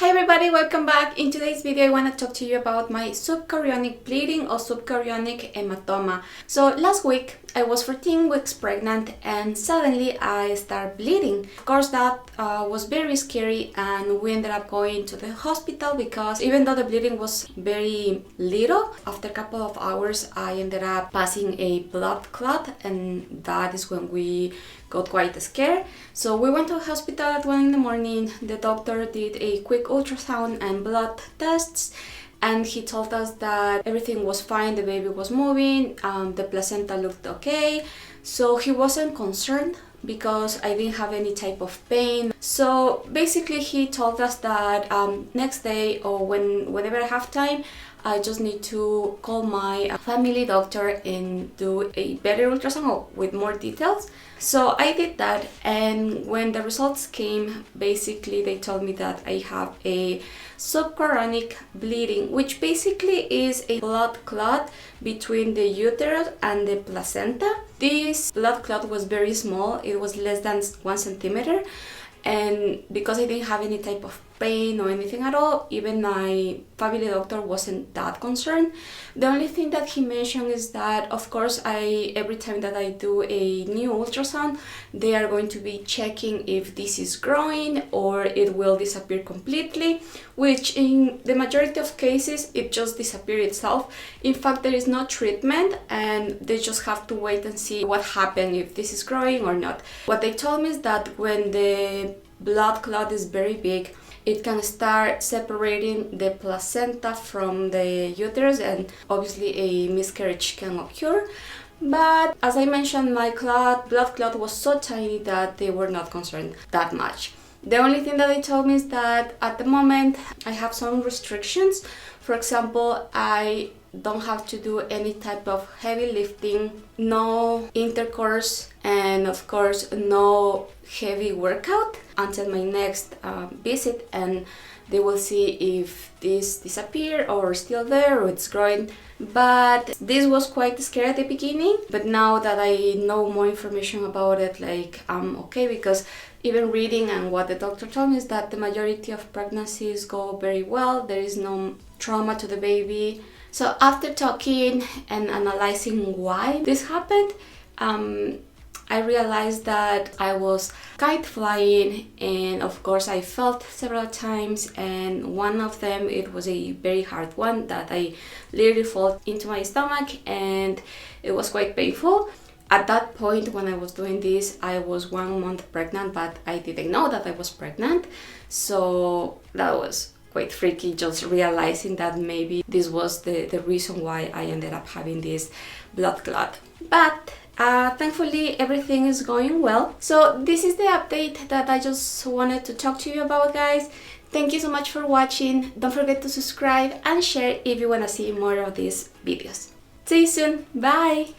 Hi everybody, welcome back. In today's video I want to talk to you about my subchorionic bleeding or subchorionic hematoma. So last week I was 14 weeks pregnant and suddenly I started bleeding. Of course that was very scary and we ended up going to the hospital because even though the bleeding was very little, after a couple of hours I ended up passing a blood clot, and that is when we got quite scared. So we went to the hospital at 1 in the morning. The doctor did a quick ultrasound and blood tests, and he told us that everything was fine, the baby was moving, the placenta looked okay. So he wasn't concerned because I didn't have any type of pain. So basically he told us that next day or whenever I have time, I just need to call my family doctor and do a better ultrasound with more details. So I did that, and when the results came, basically they told me that I have a subchorionic bleeding, which basically is a blood clot between the uterus and the placenta. This blood clot was very small, it was less than 1 centimeter, and because I didn't have any type of pain or anything at all, even my family doctor wasn't that concerned. The only thing that he mentioned is that of course every time that I do a new ultrasound, they are going to be checking if this is growing or it will disappear completely, which in the majority of cases it just disappears itself. In fact, there is no treatment and they just have to wait and see what happens, if this is growing or not. What they told me is that when the blood clot is very big, it can start separating the placenta from the uterus, and obviously a miscarriage can occur. But as I mentioned, my blood clot was so tiny that they were not concerned that much. The only thing that they told me is that at the moment I have some restrictions. For example, I don't have to do any type of heavy lifting, no intercourse, and of course no heavy workout until my next visit, and they will see if this disappeared or still there or it's growing. But this was quite scary at the beginning, but now that I know more information about it, like I'm okay, because even reading and what the doctor told me is that the majority of pregnancies go very well. There is no trauma to the baby. So after talking and analyzing why this happened, I realized that I was kite flying, and of course I felt several times, and one of them, it was a very hard one that I literally fell into my stomach and it was quite painful. At that point when I was doing this, I was 1 month pregnant, but I didn't know that I was pregnant. So that was quite freaky, just realizing that maybe this was the reason why I ended up having this blood clot. But thankfully everything is going well. So this is the update that I just wanted to talk to you about, guys. Thank you so much for watching. Don't forget to subscribe and share if you want to see more of these videos. See you soon. Bye.